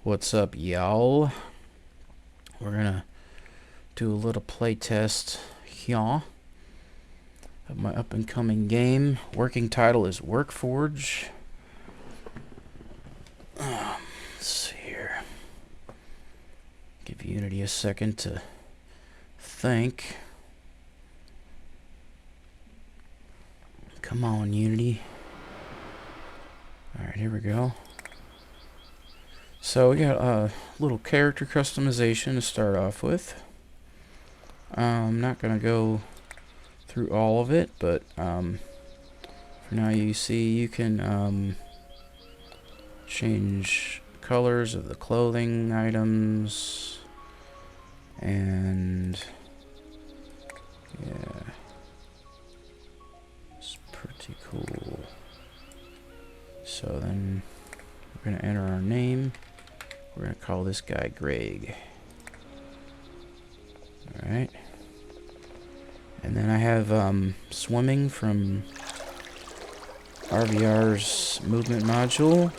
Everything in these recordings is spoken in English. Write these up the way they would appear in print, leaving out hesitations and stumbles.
What's up, y'all? We're gonna do a little play test here of my up and coming game. Working title is Workforge. Let's see here. Give Unity a second to think. Come on, Unity. Alright, here we go. So we got a little character customization to start off with. I'm not going to go through all of it, but for now you see you can change colors of the clothing items, and yeah, it's pretty cool. So then we're going to enter our name. We're going to call this guy Greg. Alright. And then I have swimming from RVR's movement module.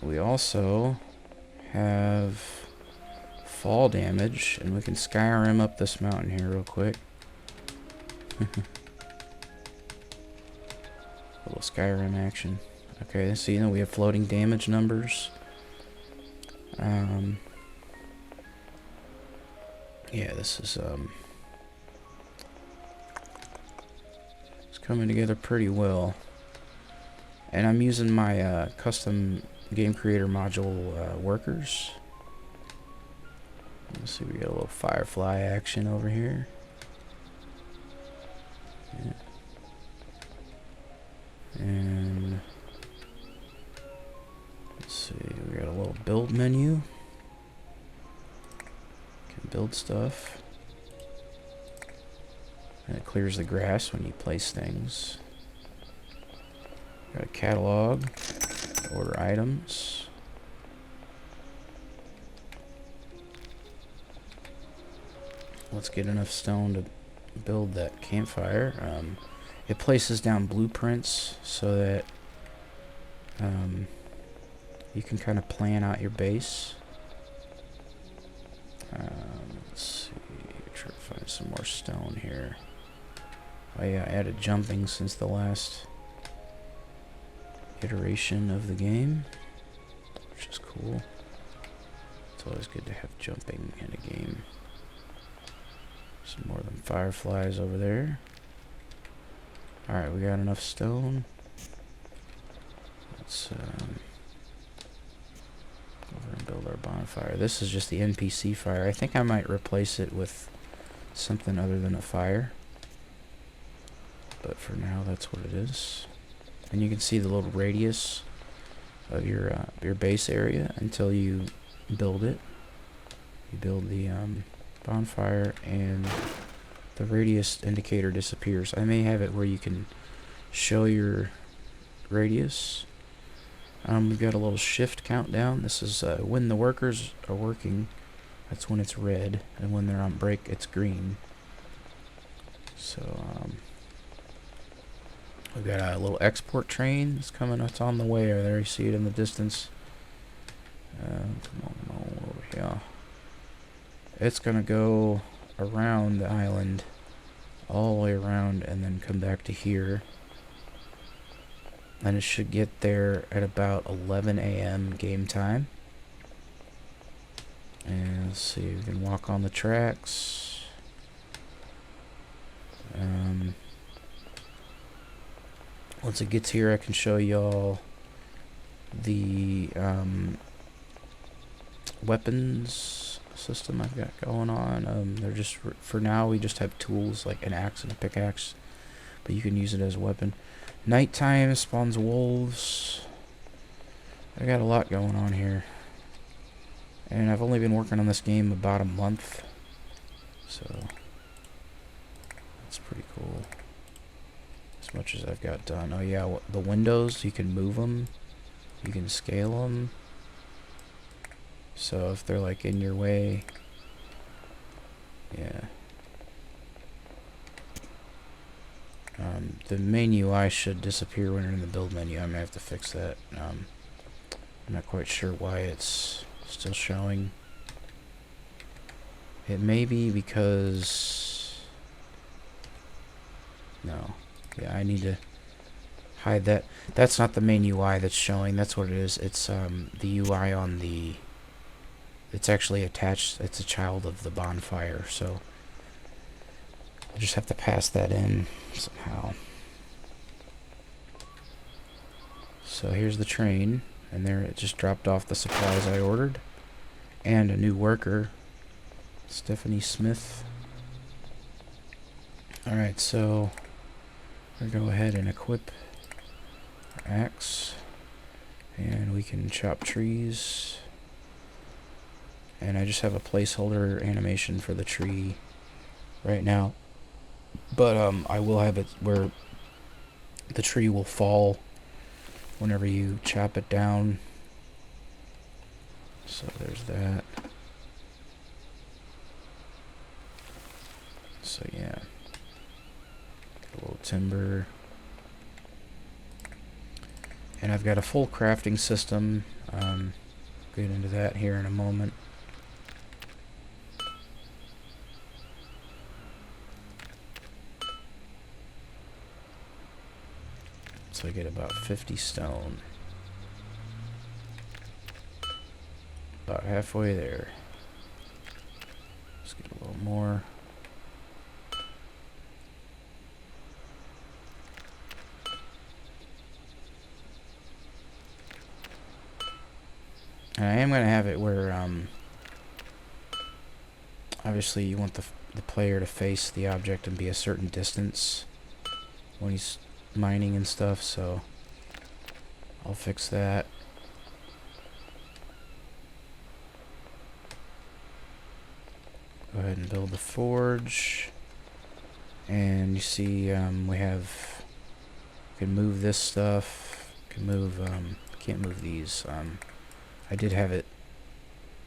We also have fall damage, and we can Skyrim up this mountain here real quick. A little Skyrim action. Okay, so you know we have floating damage numbers. Yeah, this is it's coming together pretty well. And I'm using my custom game creator module workers. Let's see, we got a little firefly action over here. Yeah. And let's see, we got a little build menu. Can build stuff. And it clears the grass when you place things. Got a catalog, order items. Let's get enough stone to build that campfire. It places down blueprints so that you can kind of plan out your base. Let's see, try to find some more stone here. Oh yeah, I added jumping since the last iteration of the game, which is cool. It's always good to have jumping in a game. Some more than fireflies over there. Alright, we got enough stone. Let's over and build our bonfire. This is just the NPC fire. I think I might replace it with something other than a fire. But for now, that's what it is. And you can see the little radius of your base area until you build it. You build the bonfire, and the radius indicator disappears. I may have it where you can show your radius. We've got a little shift countdown. This is when the workers are working, that's when it's red, and when they're on break, it's green. So we've got a little export train that's coming. It's on the way. There you see it in the distance. Come on over here. It's gonna go around the island, all the way around, and then come back to here. And it should get there at about 11 a.m. game time. And let's see, we can walk on the tracks. Once it gets here, I can show y'all the weapons system I've got going on. They're just, for now, we just have tools like an axe and a pickaxe, but you can use it as a weapon. Nighttime spawns wolves. I got a lot going on here, and I've only been working on this game about a month, so that's pretty cool. As much as I've got done. Oh yeah, the windows, you can move them, you can scale them. So if they're like in your way, yeah. The main UI should disappear when you're in the build menu. I'm gonna have to fix that. I'm not quite sure why it's still showing. It may be because... No. Yeah, I need to hide that. That's not the main UI that's showing. That's what it is. It's the UI on the... It's actually attached. It's a child of the bonfire, so... I just have to pass that in somehow. So here's the train, and there it just dropped off the supplies I ordered. And a new worker. Stephanie Smith. Alright, so we're going to go ahead and equip our axe. And we can chop trees. And I just have a placeholder animation for the tree right now. But I will have it where the tree will fall whenever you chop it down. So there's that. So yeah, a little timber, and I've got a full crafting system. Get into that here in a moment. So I get about 50 stone. About halfway there. Let's get a little more. And I am going to have it where, obviously you want the player to face the object and be a certain distance when he's mining and stuff, so I'll fix that. Go ahead and build the forge. And you see, we have, can move this stuff, can move, can't move these. I did have it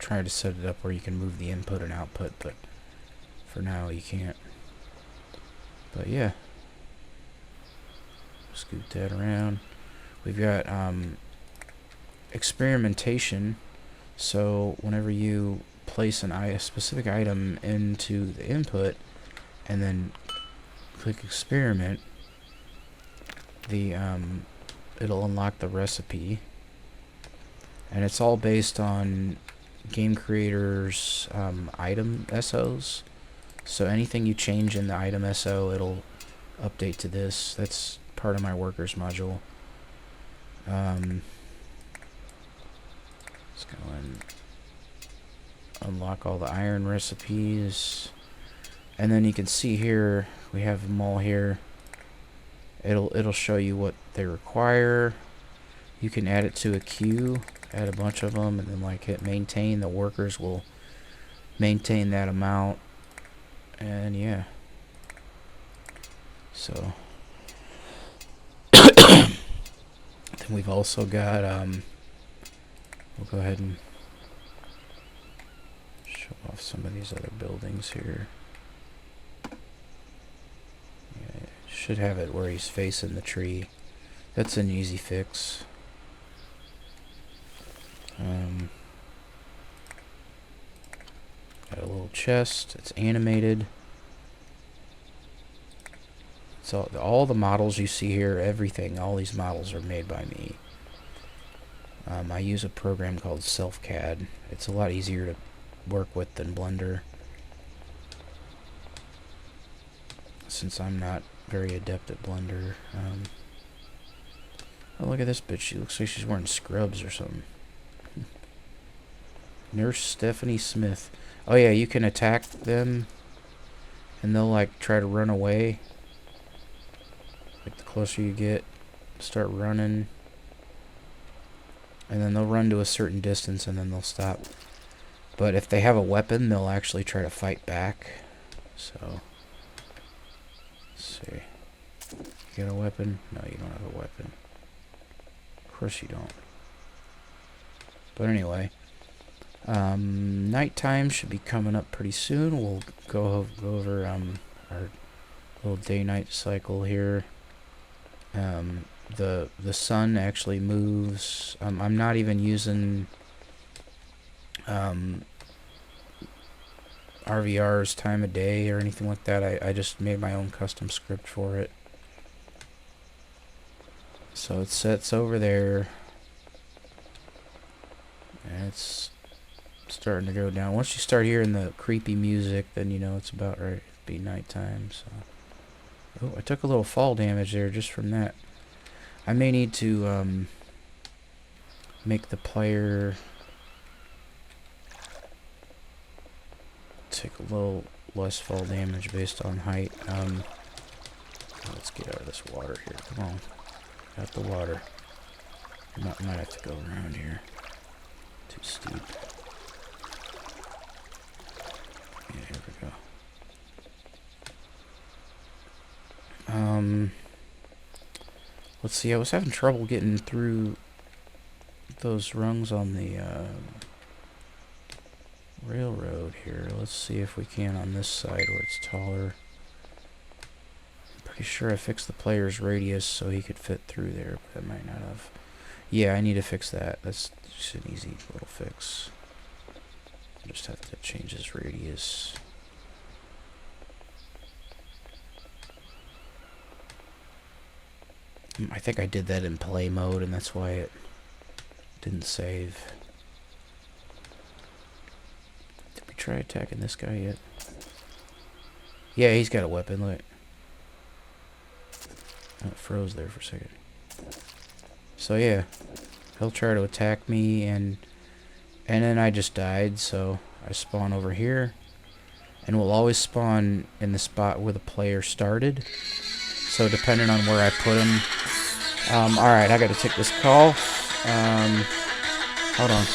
try to set it up where you can move the input and output, but for now you can't. But yeah, scoot that around. We've got experimentation, so whenever you place a specific item into the input and then click experiment, the it'll unlock the recipe. And it's all based on game creators' item SOs. So anything you change in the item SO, it'll update to this. That's part of my workers module. Let's go and unlock all the iron recipes. And then you can see here, we have them all here. It'll show you what they require. You can add it to a queue. Add a bunch of them, and then like hit maintain. The workers will maintain that amount, and yeah. So then we've also got we'll go ahead and show off some of these other buildings here. Yeah, should have it where he's facing the tree. That's an easy fix. Got a little chest. It's animated. So all the models you see here, everything, all these models are made by me. I use a program called SelfCAD. It's a lot easier to work with than Blender, since I'm not very adept at Blender. Oh, look at this bitch. She looks like she's wearing scrubs or something. Nurse Stephanie Smith. Oh yeah, you can attack them and they'll like try to run away. Like the closer you get, start running. And then they'll run to a certain distance and then they'll stop. But if they have a weapon, they'll actually try to fight back. So, let's see. You got a weapon? No, you don't have a weapon. Of course you don't. But anyway. Nighttime should be coming up pretty soon. We'll go over our little day-night cycle here. The sun actually moves. I'm not even using RVR's time of day or anything like that. I just made my own custom script for it. So it sets over there, and it's starting to go down. Once you start hearing the creepy music, then you know it's about right to be nighttime. So, oh, I took a little fall damage there just from that. I may need to make the player take a little less fall damage based on height. Let's get out of this water here. Come on, out the water. Might have to go around here. Too steep. Yeah, here we go. Let's see. I was having trouble getting through those rungs on the railroad here. Let's see if we can on this side where it's taller. I'm pretty sure I fixed the player's radius so he could fit through there, but I might not have. Yeah, I need to fix that. That's just an easy little fix. I just have to change his radius. I think I did that in play mode, and that's why it didn't save. Did we try attacking this guy yet? Yeah, he's got a weapon, look. Oh, it froze there for a second. So yeah, he'll try to attack me, and then I just died, so I spawn over here. And we'll always spawn in the spot where the player started. So depending on where I put him. Alright, I gotta take this call. Hold on.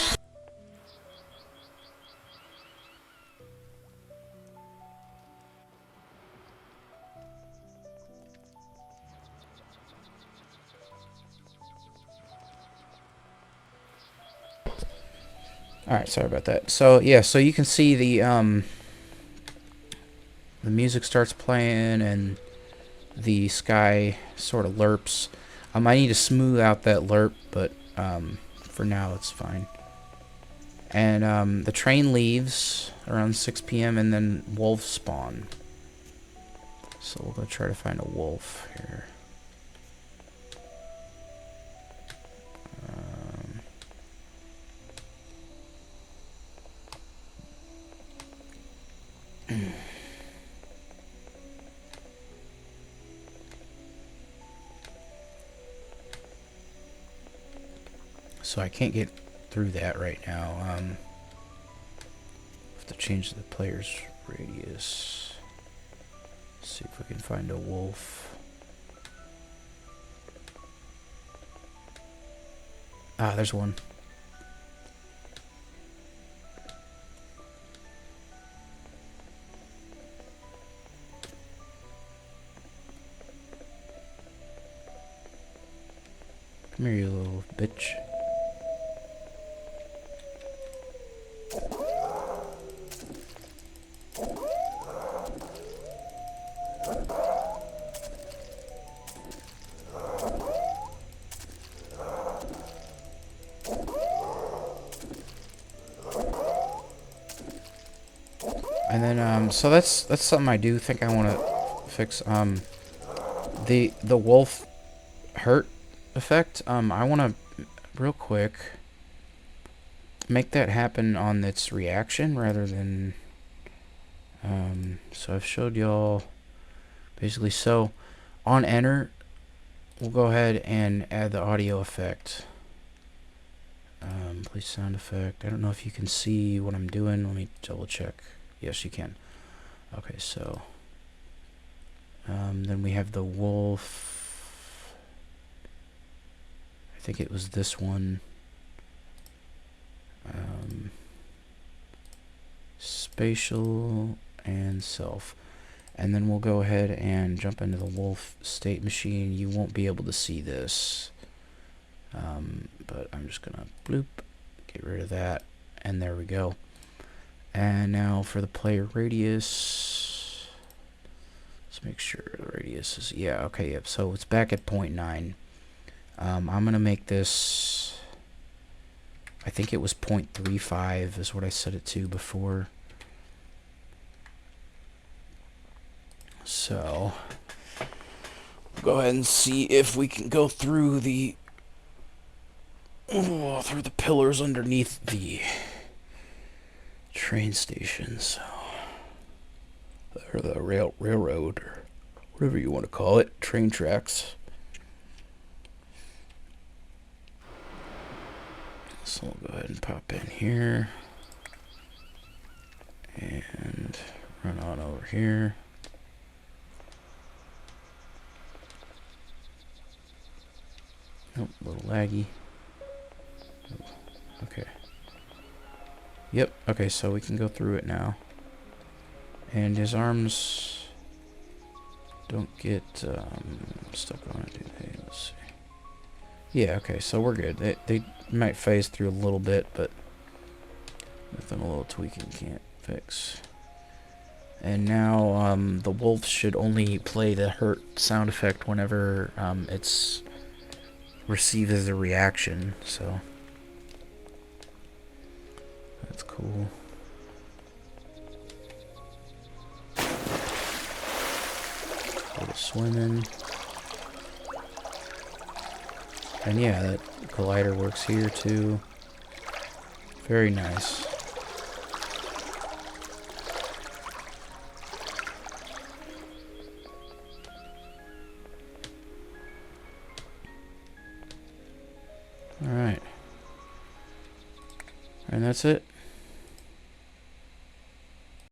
Alright, sorry about that. So yeah, so you can see the music starts playing and the sky sort of lerps. I need to smooth out that lerp, but for now it's fine. And the train leaves around 6 p.m. and then wolves spawn. So we'll go try to find a wolf here. So I can't get through that right now. Have to change the player's radius. See if we can find a wolf. Ah, there's one. Come here, you little bitch. And then, so that's something I do think I want to fix. The wolf hurt effect. I want to real quick make that happen on its reaction rather than. So I've showed y'all basically. So on enter, we'll go ahead and add the audio effect. Play sound effect. I don't know if you can see what I'm doing. Let me double check. Yes, you can. Okay, so then we have the wolf. I think it was this one. Spatial and self. And then we'll go ahead and jump into the wolf state machine. You won't be able to see this. But I'm just gonna bloop, get rid of that, and there we go. And now for the player radius, Let's make sure the radius is, yeah, okay, yep. So it's back at 0.9. I'm gonna make this, I think it was 0.35 is what I set it to before. So go ahead and see if we can go through the pillars underneath the train station. So, or the railroad, or whatever you want to call it, train tracks. So we'll go ahead and pop in here and run on over here. Oh, a little laggy. Okay. Yep, okay, so we can go through it now. And his arms don't get stuck on it, do they? Let's see. Yeah, okay, so we're good. They might phase through a little bit, but nothing a little tweaking can't fix. And now the wolf should only play the hurt sound effect whenever it's received as a reaction, so that's cool. A little swimming. And yeah, that collider works here too. Very nice. Alright. And that's it.